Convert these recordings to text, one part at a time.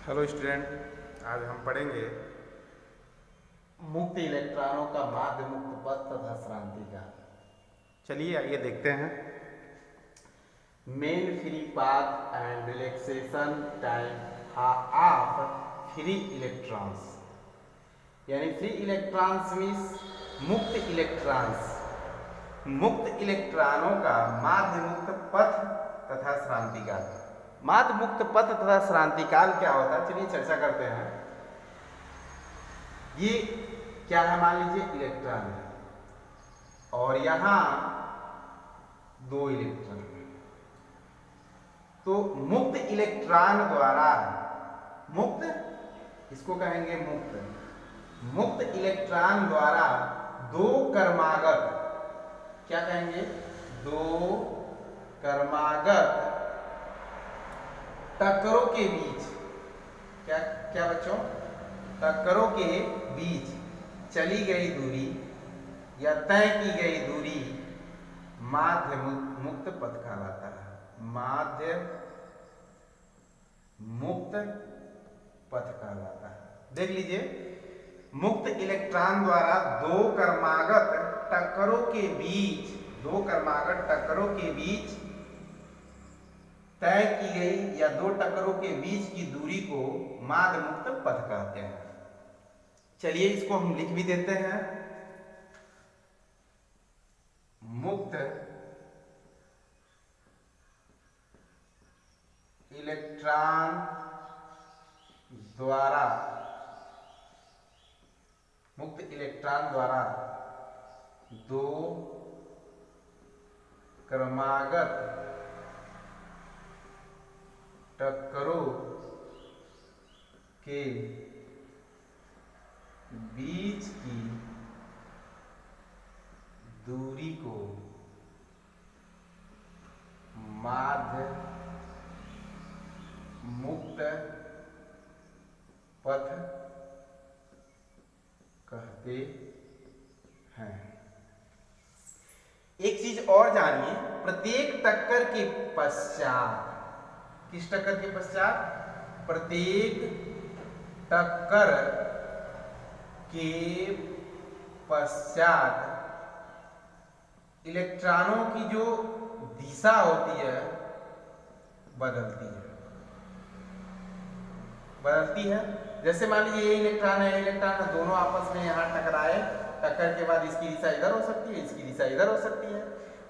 Hello student, आज हम पढ़ेंगे मुक्त इलेक्ट्रॉनों का माध्य मुक्त पथ तथा श्रांति का। चलिए आइए देखते हैं। Main free path and relaxation time of free electrons, यानी फ्री इलेक्ट्रॉन्स मीन्स मुक्त इलेक्ट्रॉन्स। मुक्त इलेक्ट्रॉनों का माध्य मुक्त पथ तथा श्रांति काल। माध्य मुक्त पथ तथा श्रांति काल क्या होता है, चलिए चर्चा करते हैं। ये क्या है, मान लीजिए इलेक्ट्रॉन है और यहां दो इलेक्ट्रॉन है। तो मुक्त इलेक्ट्रॉन द्वारा, मुक्त इसको कहेंगे मुक्त इलेक्ट्रॉन द्वारा दो कर्मागत, क्या कहेंगे, दो कर्मागत टक्करों के बीच, क्या क्या बच्चों, टक्करों के बीच चली गई दूरी या तय की गई दूरी माध्य मुक्त पथ कहलाता है। माध्य मुक्त पथ कहलाता है। देख लीजिए, मुक्त इलेक्ट्रॉन द्वारा दो कर्मागत टक्करों के बीच, दो कर्मागत टक्करों के बीच तय की गई या दो टक्करों के बीच की दूरी को माध्य मुक्त पथ कहते हैं। चलिए इसको हम लिख भी देते हैं। मुक्त इलेक्ट्रॉन द्वारा, मुक्त इलेक्ट्रॉन द्वारा दो क्रमागत टक्करों के बीच की दूरी को माध्य मुक्त पथ कहते हैं। एक चीज और जानिए, प्रत्येक टक्कर के पश्चात, किस टक्कर के पश्चात, प्रत्येक टक्कर के पश्चात इलेक्ट्रॉनों की जो दिशा होती है बदलती है। जैसे मान लीजिए ये इलेक्ट्रॉन है, इलेक्ट्रॉन दोनों आपस में यहाँ टकराए, टक्कर के बाद इसकी दिशा इधर हो सकती है, इसकी दिशा इधर हो सकती है।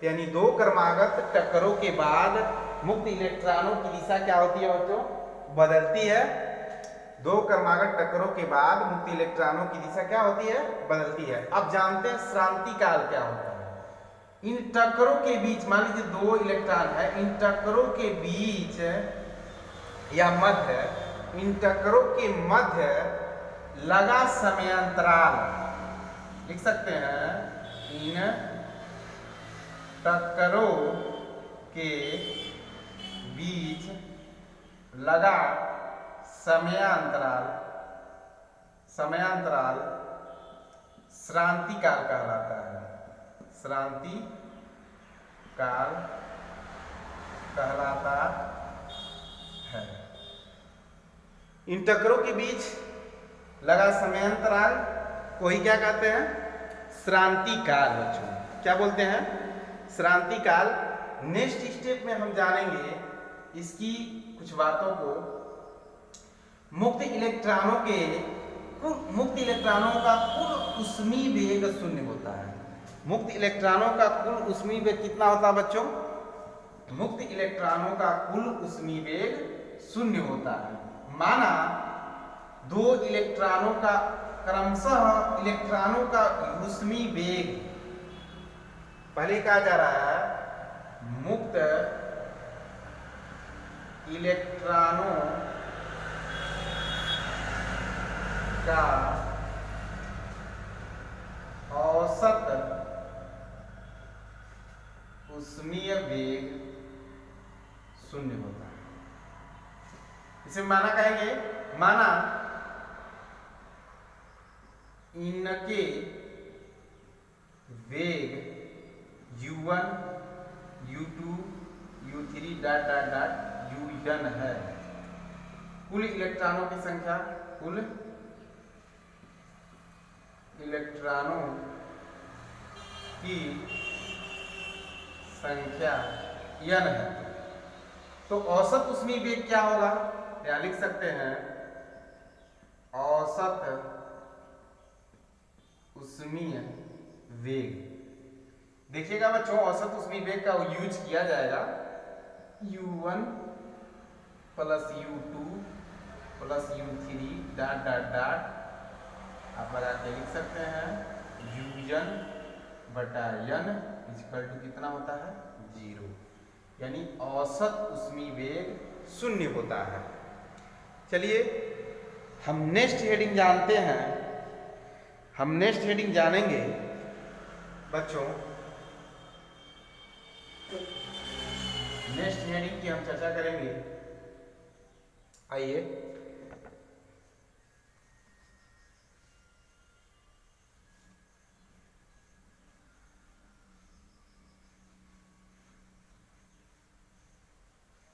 यानी दो क्रमागत टक्करों के बाद मुक्त इलेक्ट्रॉनों की दिशा क्या होती है बच्चों, बदलती है। दो क्रमागत टक्करों के बाद मुक्त इलेक्ट्रॉनों की दिशा क्या होती है, बदलती है। अब जानते हैं श्रांति काल क्या होता है। इन टक्करों के बीच, मान लीजिए दो इलेक्ट्रॉन है, इन टक्करों के बीच या मध्य, इन टक्करों के मध्य लगा समयांतराल, लिख सकते हैं, इन टक्करों के बीच लगा समयांतराल श्रांति काल कहलाता है। श्रांति काल कहलाता है। इन टक्करों के बीच लगा समयांतराल को ही क्या कहते हैं, श्रांति काल। बच्चों क्या बोलते हैं, श्रांति काल। नेक्स्ट स्टेप में हम जानेंगे इसकी कुछ बातों को। मुक्त इलेक्ट्रॉनों का कुल ऊष्मीय वेग शून्य होता है। मुक्त इलेक्ट्रॉनों का कुल ऊष्मीय वेग कितना होता है बच्चों, मुक्त इलेक्ट्रॉनों का कुल ऊष्मीय वेग शून्य होता है। माना दो इलेक्ट्रॉनों का क्रमशः इलेक्ट्रॉनों का ऊष्मीय वेग, पहले कहा जा रहा है मुक्त इलेक्ट्रॉनों का औसत ऊष्मीय वेग शून्य होता है। इसे माना कहेंगे, माना इनके वेग u1, u2, u3 ... un है। कुल इलेक्ट्रॉनों की संख्या, कुल इलेक्ट्रॉनों की संख्या n है, तो औसत ऊष्मीय वेग क्या होगा? या लिख सकते हैं औसत ऊष्मीय वेग। देखिएगा बच्चों, औसत ऊष्मीय वेग का यूज किया जाएगा U1 plus U2 plus U3 dot dot dot आप लगा के लिख सकते हैं UN बटा n इक्वल टू कितना होता है? 0, यानी औसत ऊष्मीय वेग 0 होता है। चलिए हम नेक्स्ट हेडिंग जानते हैं, हम नेक्स्ट हेडिंग जानेंगे बच्चों। नेक्स्ट हेडिंग की हम चर्चा करेंगे। आइए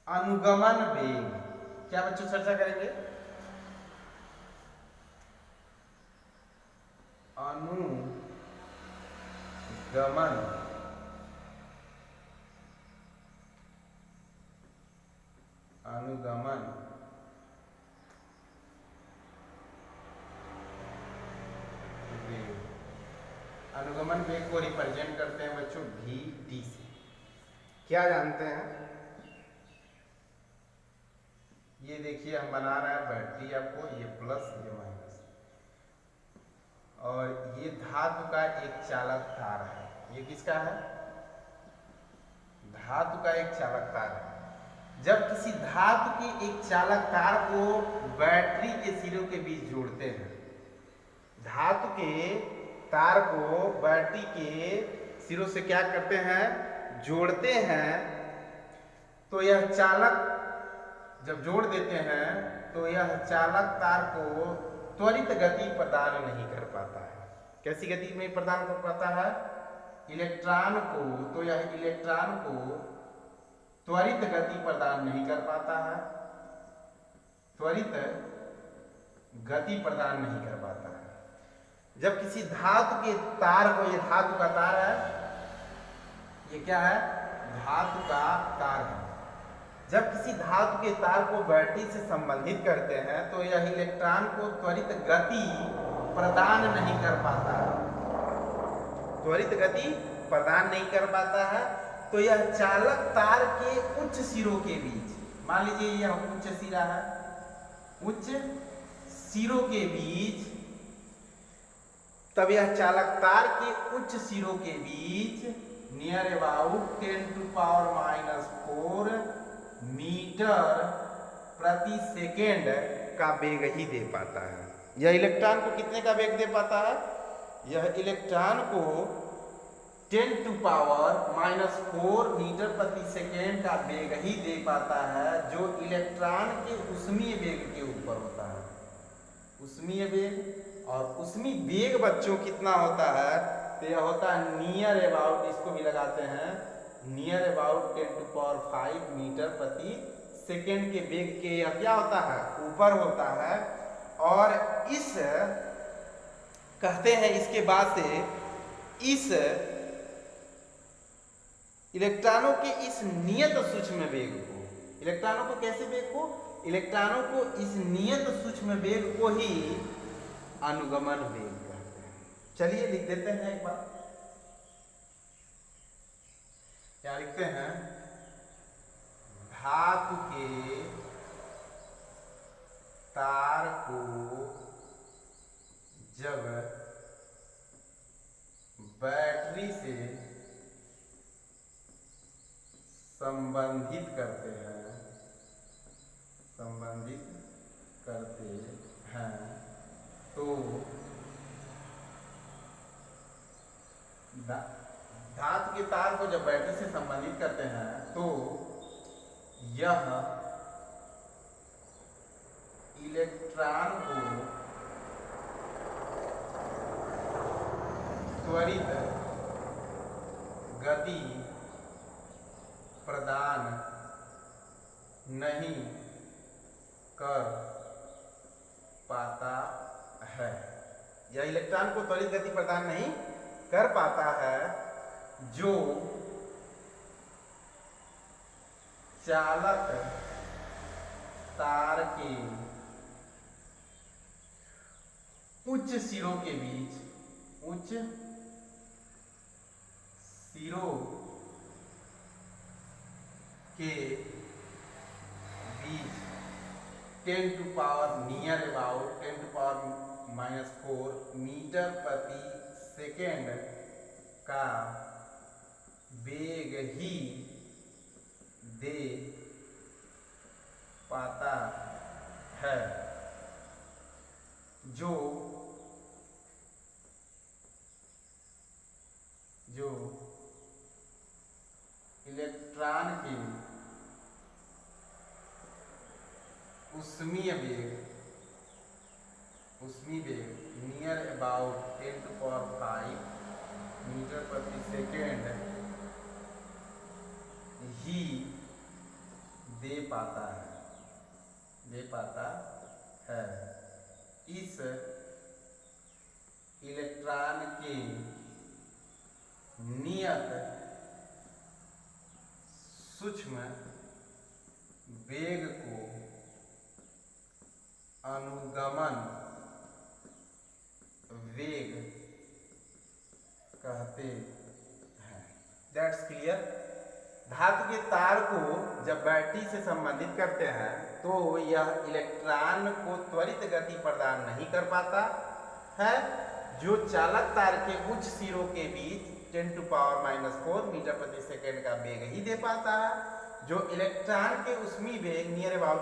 अनुगमन वेग, क्या बच्चों चर्चा करेंगे? अनुगमन अनुगमन वेग। अनुगमन वेग को रिप्रेजेंट करते हैं बच्चों VT से। क्या जानते हैं? ये देखिए हम बना रहे हैं बैटरी, आपको ये प्लस ये माइनस, और ये धातु का एक चालक तार है। ये किसका है? धातु का एक चालक तार है। जब किसी धातु के एक चालक तार को बैटरी के सिरों के बीच जोड़ते हैं, धातु के तार को बैटरी के सिरों से क्या करते हैं? जोड़ते हैं, तो यह चालक जब जोड़ देते हैं तो यह चालक तार को त्वरित गति प्रदान नहीं कर पाता है। कैसी गति में प्रदान कर पाता है? इलेक्ट्रॉन को, तो यह इलेक्ट्रॉन को त्वरित गति प्रदान नहीं कर पाता है, त्वरित गति प्रदान नहीं कर पाता है। जब किसी धातु के तार को, ये धातु का तार है, ये क्या है? धातु का तार है। जब किसी धातु के तार को बैटरी से संबंधित करते हैं तो यह इलेक्ट्रॉन को त्वरित गति प्रदान नहीं कर पाता है, त्वरित गति प्रदान नहीं कर पाता है। तो यह चालक तार के उच्च सिरों के बीच, मान लीजिए यह उच्च सिरा है, उच्च सिरों के बीच, तब यह चालक तार के उच्च सिरों के बीच नियर अबाउट 10⁻⁻⁴ मीटर प्रति सेकेंड का वेग ही दे पाता है। यह इलेक्ट्रॉन को कितने का वेग दे पाता है? यह इलेक्ट्रॉन को 10⁻⁻⁴ मीटर प्रति सेकेंड का वेग ही दे पाता है, जो इलेक्ट्रॉन के ऊष्मीय वेग के ऊपर होता है। ऊष्मीय वेग, और ऊष्मीय वेग बच्चों कितना होता है? तो यह होता है नियर अबाउट, इसको भी लगाते हैं, नियर अबाउट 10⁵ मीटर प्रति सेकेंड के वेग के यह क्या होता है? ऊपर होता है। और इस कहते हैं इसके बाद से इस इलेक्ट्रॉनों के इस नियत सूक्ष्म वेग को, इलेक्ट्रॉनों को कैसे वेग को? इलेक्ट्रॉनों को इस नियत सूक्ष्म वेग को ही अनुगमन वेग कहते हैं। चलिए लिख देते हैं एक बार, क्या लिखते हैं? धातु के तार को जब बैटरी से संबंधित करते हैं तो धातु के तार को जब बैटरी से संबंधित करते हैं तो यह इलेक्ट्रॉन को त्वरित गति प्रदान नहीं कर पाता है। यह इलेक्ट्रॉन को त्वरित गति प्रदान नहीं कर पाता है जो चालक तार के उच्च सिरों के बीच के बीच 10 to power near about 10 to power -4 metre प्रति सेकेंड का वेग ही दे पाता है, जो इलेक्ट्रॉन के उष्मीय वेग near about 10 to power 5 metre प्रति सेकेंड ही दे पाता है। इस इलेक्ट्रॉन के नियत सूक्ष्म वेग को अनुगमन वेग कहते हैं। That's clear. धातु के तार को जब बैटरी से संबंधित करते हैं तो यह इलेक्ट्रॉन को त्वरित गति प्रदान नहीं कर पाता है, जो चालक तार के उच्च सिरों के बीच 10 to power -4 मीटर प्रति सेकेंड का वेग ही दे पाता है, जो इलेक्ट्रॉन के उष्मीय वेग near about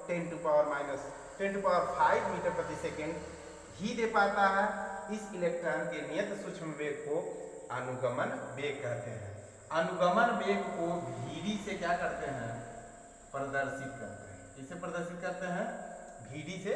10 to power 5 metre प्रति सेकेंड ही दे पाता है। इस इलेक्ट्रॉन के नियत सूक्ष्म वेग को अनुगमन वेग कहते हैं। अनुगमन वेग को VD से क्या करते हैं? प्रदर्शित करते हैं। किसे प्रदर्शित करते हैं? VD से